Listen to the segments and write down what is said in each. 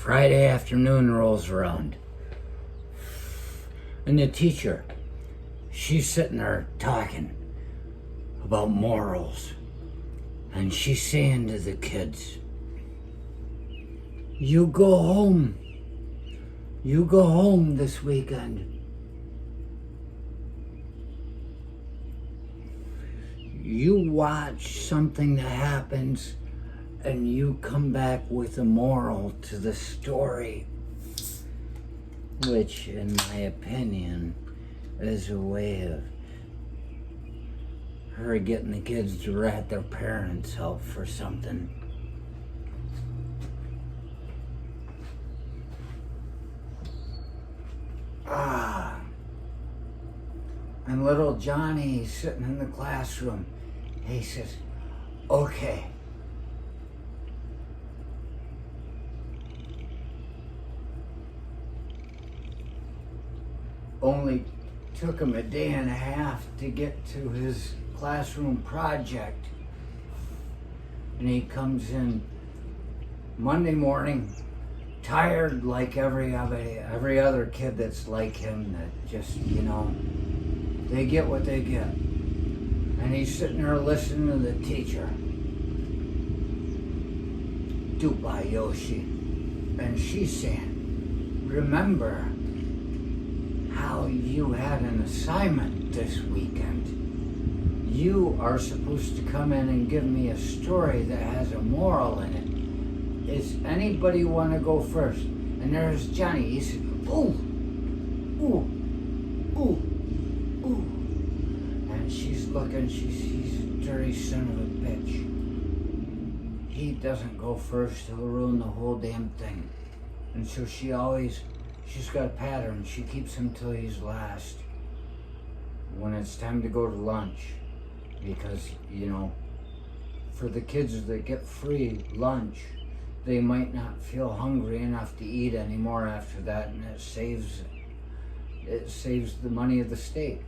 Friday afternoon rolls around, and the teacher, she's sitting there talking about morals, and she's saying to the kids, you go home this weekend. You watch something that happens and you come back with a moral to the story, which in my opinion is a way of her getting the kids to rat their parents out for something. And little Johnny sitting in the classroom, he says, okay, only took him a day and a half to get to his classroom project. And he comes in Monday morning, tired like every other kid that's like him, that just, they get what they get. And he's sitting there listening to the teacher, Yoshi. And she's saying, remember how you had an assignment this weekend. You are supposed to come in and give me a story that has a moral in it. Does anybody want to go first? And there's Johnny. He said, ooh, ooh, ooh, ooh. And she's looking, she sees a dirty son of a bitch. He doesn't go first, he'll ruin the whole damn thing. And so she's got a pattern. She keeps him till he's last when it's time to go to lunch. Because, for the kids that get free lunch, they might not feel hungry enough to eat anymore after that, and it saves the money of the state.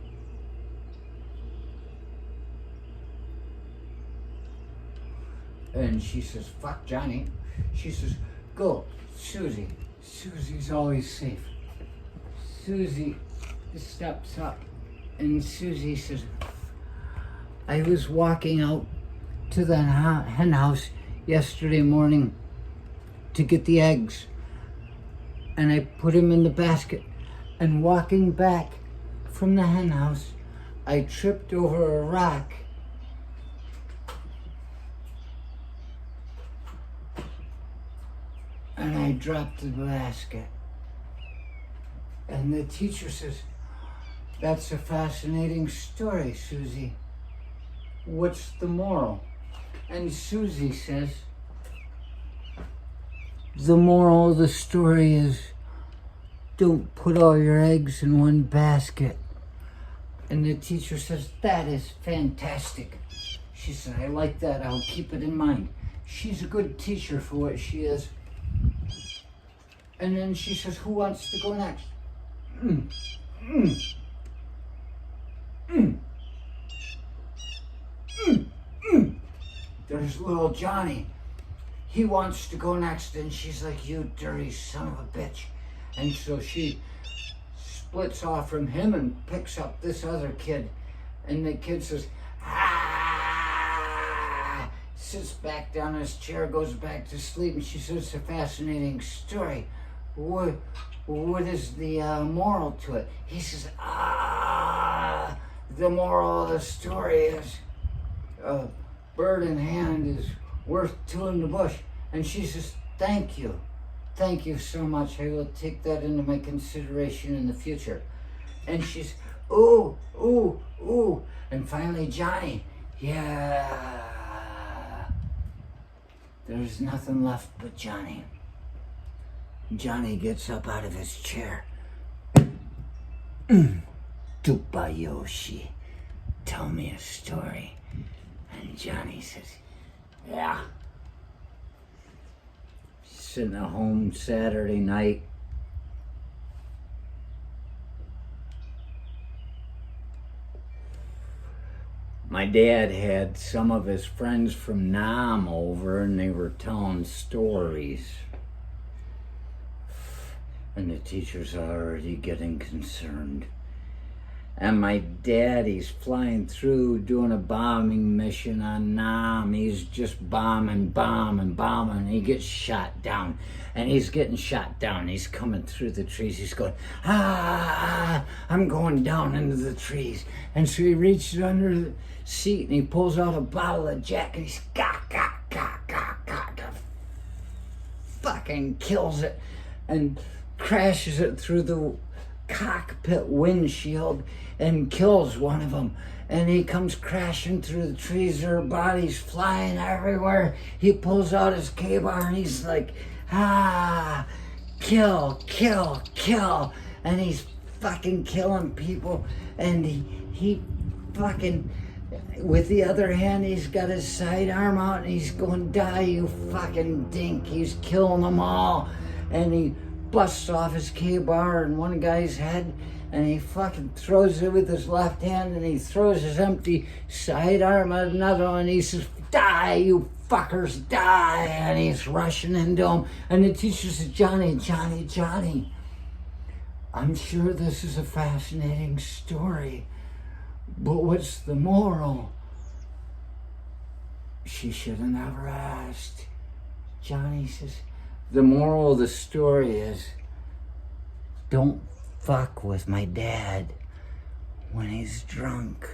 And she says, fuck Johnny. She says, go, Susie. Susie's always safe. Susie steps up, and Susie says, I was walking out to the hen house yesterday morning to get the eggs, and I put them in the basket, and walking back from the hen house, I tripped over a rock and I dropped the basket. And the teacher says, that's a fascinating story, Susie. What's the moral? And Susie says, the moral of the story is, don't put all your eggs in one basket. And the teacher says, that is fantastic. She said, I like that, I'll keep it in mind. She's a good teacher for what she is. And then she says, who wants to go next? There's little Johnny. He wants to go next, and she's like, you dirty son of a bitch. And so she splits off from him and picks up this other kid. And the kid says, ah, sits back down in his chair, goes back to sleep, and she says, it's a fascinating story. What is the moral to it? He says, the moral of the story is a bird in hand is worth two in the bush. And she says, thank you so much. I will take that into my consideration in the future. And she's, ooh, ooh, ooh. And finally, Johnny, yeah. There's nothing left but Johnny. Johnny gets up out of his chair. Yoshi, tell me a story. And Johnny says, yeah. Sitting at home Saturday night. My dad had some of his friends from Nam over, and they were telling stories. And the teacher's already getting concerned. And my daddy's flying through doing a bombing mission on Nam. He's just bombing. He gets shot down. And he's getting shot down. He's coming through the trees. He's going, I'm going down into the trees. And so he reaches under the seat and he pulls out a bottle of Jack and he's fucking kills it and crashes it through the cockpit windshield and kills one of them. And he comes crashing through the trees, their bodies flying everywhere. He pulls out his K-bar and he's like, kill. And he's fucking killing people. And he fucking, with the other hand, he's got his sidearm out and he's going, die, you fucking dink. He's killing them all. And he busts off his K-bar in one guy's head and he fucking throws it with his left hand and he throws his empty sidearm at another one and he says, die, you fuckers, die. And he's rushing into him. And the teacher says, Johnny, I'm sure this is a fascinating story, but what's the moral? She should have never asked. Johnny says, the moral of the story is, don't fuck with my dad when he's drunk.